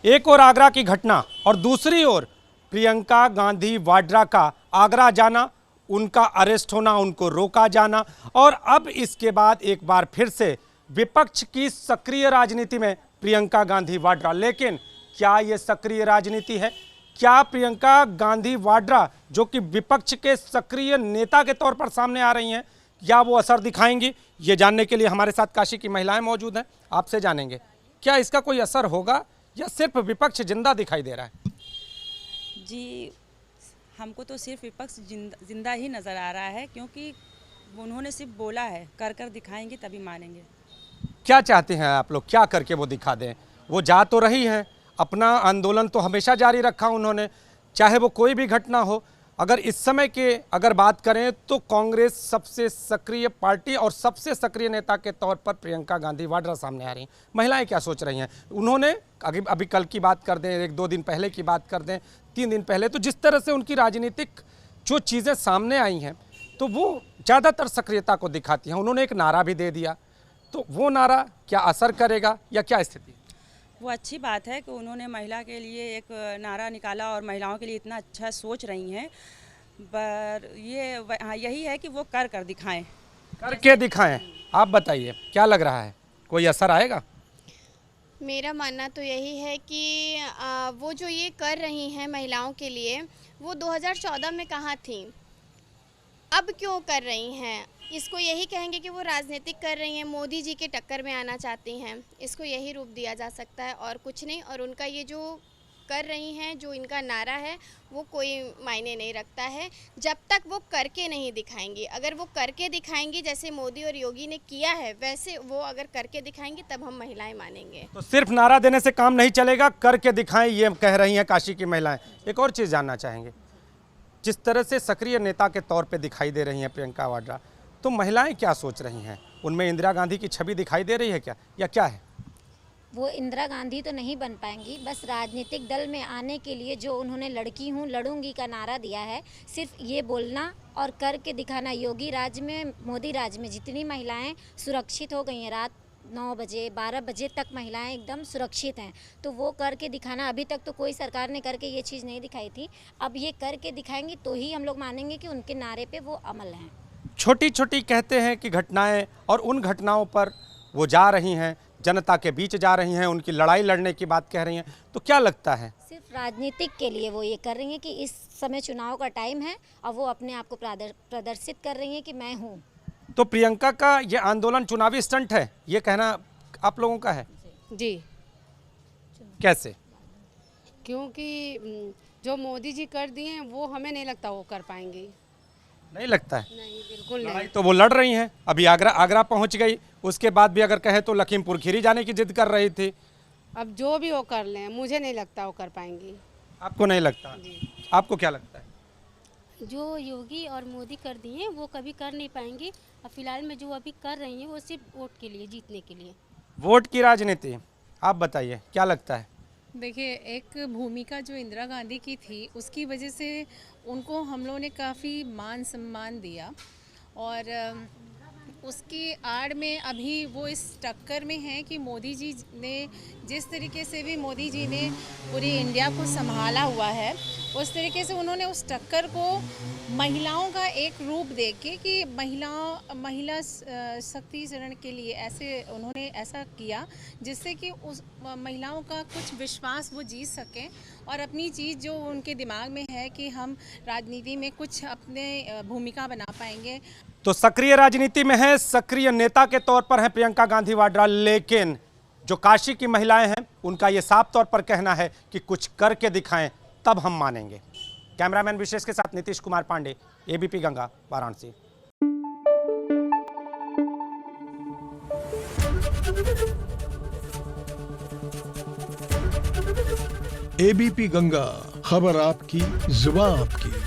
एक और आगरा की घटना और दूसरी ओर प्रियंका गांधी वाड्रा का आगरा जाना, उनका अरेस्ट होना, उनको रोका जाना और अब इसके बाद एक बार फिर से विपक्ष की सक्रिय राजनीति में प्रियंका गांधी वाड्रा। लेकिन क्या यह सक्रिय राजनीति है? क्या प्रियंका गांधी वाड्रा जो कि विपक्ष के सक्रिय नेता के तौर पर सामने आ रही हैं, क्या वो असर दिखाएंगी? ये जानने के लिए हमारे साथ काशी की महिलाएं मौजूद हैं, आपसे जानेंगे क्या इसका कोई असर होगा या सिर्फ विपक्ष जिंदा दिखाई दे रहा है? जी, हमको तो सिर्फ विपक्ष जिंदा ही नज़र आ रहा है, क्योंकि उन्होंने सिर्फ बोला है, कर कर दिखाएंगे तभी मानेंगे। क्या चाहते हैं आप लोग, क्या करके वो दिखा दें? वो जा तो रही हैं, अपना आंदोलन तो हमेशा जारी रखा उन्होंने, चाहे वो कोई भी घटना हो। अगर इस समय के अगर बात करें तो कांग्रेस सबसे सक्रिय पार्टी और सबसे सक्रिय नेता के तौर पर प्रियंका गांधी वाड्रा सामने आ रही हैं। महिलाएं क्या सोच रही हैं? उन्होंने अभी कल की बात कर दें, 1-2 दिन पहले की बात कर दें, 3 दिन पहले, तो जिस तरह से उनकी राजनीतिक जो चीज़ें सामने आई हैं तो वो ज़्यादातर सक्रियता को दिखाती हैं। उन्होंने एक नारा भी दे दिया, तो वो नारा क्या असर करेगा या क्या स्थिति? वो अच्छी बात है कि उन्होंने महिला के लिए एक नारा निकाला और महिलाओं के लिए इतना अच्छा सोच रही हैं, पर यही है कि वो कर कर दिखाएं। करके दिखाएं। आप बताइए क्या लग रहा है, कोई असर आएगा? मेरा मानना तो यही है कि वो जो ये कर रही हैं महिलाओं के लिए, वो 2014 में कहाँ थी, अब क्यों कर रही हैं? इसको यही कहेंगे कि वो राजनीतिक कर रही हैं, मोदी जी के टक्कर में आना चाहती हैं। इसको यही रूप दिया जा सकता है और कुछ नहीं। और उनका ये जो कर रही हैं, जो इनका नारा है, वो कोई मायने नहीं रखता है जब तक वो करके नहीं दिखाएंगी। अगर वो करके दिखाएंगी जैसे मोदी और योगी ने किया है, वैसे वो अगर करके दिखाएंगी तब हम महिलाएं मानेंगे। तो सिर्फ नारा देने से काम नहीं चलेगा, करके दिखाएं, ये कह रही हैं काशी की महिलाएं। एक और चीज़ जानना चाहेंगे, जिस तरह से सक्रिय नेता के तौर पे दिखाई दे रही हैं प्रियंका वाड्रा, तो महिलाएं क्या सोच रही हैं? उनमें इंदिरा गांधी की छवि दिखाई दे रही है क्या, या क्या है? वो इंदिरा गांधी तो नहीं बन पाएंगी, बस राजनीतिक दल में आने के लिए जो उन्होंने लड़की हूँ लड़ूंगी का नारा दिया है, सिर्फ ये बोलना और करके दिखाना। योगी राज में, मोदी राज में जितनी महिलाएं सुरक्षित हो गई हैं, रात 9 बजे 12 बजे तक महिलाएं एकदम सुरक्षित हैं, तो वो करके दिखाना। अभी तक तो कोई सरकार ने करके ये चीज़ नहीं दिखाई थी, अब ये करके दिखाएंगी तो ही हम लोग मानेंगे कि उनके नारे पे वो अमल हैं। छोटी छोटी कहते हैं कि घटनाएं, और उन घटनाओं पर वो जा रही हैं, जनता के बीच जा रही हैं, उनकी लड़ाई लड़ने की बात कह रही हैं, तो क्या लगता है? सिर्फ राजनीतिक के लिए वो ये कर रही हैं कि इस समय चुनाव का टाइम है और वो अपने आप को प्रदर्शित कर रही हैं कि मैं हूँ। तो प्रियंका का ये आंदोलन चुनावी स्टंट है, ये कहना आप लोगों का है? जी। कैसे? क्योंकि जो मोदी जी कर दिए हैं वो हमें नहीं लगता वो कर पाएंगे। नहीं लगता है? नहीं, बिल्कुल नहीं। लड़ाई तो वो लड़ रही हैं, अभी आगरा पहुंच गई, उसके बाद भी अगर कहे तो लखीमपुर खीरी जाने की जिद कर रही थी। अब जो भी वो कर लें, मुझे नहीं लगता वो कर पाएंगी। आपको नहीं लगता? जी। आपको क्या लगता है? जो योगी और मोदी कर दिए वो कभी कर नहीं पाएंगे, और फिलहाल में जो अभी कर रही हैं वो सिर्फ वोट के लिए, जीतने के लिए। वोट की राजनीति, आप बताइए क्या लगता है? देखिए, एक भूमिका जो इंदिरा गांधी की थी उसकी वजह से उनको हम लोगों ने काफ़ी मान सम्मान दिया, और उसकी आड़ में अभी वो इस टक्कर में है कि मोदी जी ने जिस तरीके से भी मोदी जी ने पूरी इंडिया को संभाला हुआ है, उस तरीके से उन्होंने उस टक्कर को महिलाओं का एक रूप दे के कि महिला शक्तिकरण के लिए ऐसे उन्होंने ऐसा किया जिससे कि उस महिलाओं का कुछ विश्वास वो जीत सकें और अपनी चीज़ जो उनके दिमाग में है कि हम राजनीति में कुछ अपने भूमिका बना पाएंगे। तो सक्रिय राजनीति में है, सक्रिय नेता के तौर पर है प्रियंका गांधी वाड्रा, लेकिन जो काशी की महिलाएं हैं उनका यह साफ तौर पर कहना है कि कुछ करके दिखाएं तब हम मानेंगे। कैमरामैन विशेष के साथ नीतीश कुमार पांडे, एबीपी गंगा, वाराणसी। एबीपी गंगा, खबर आपकी, जुबान आपकी।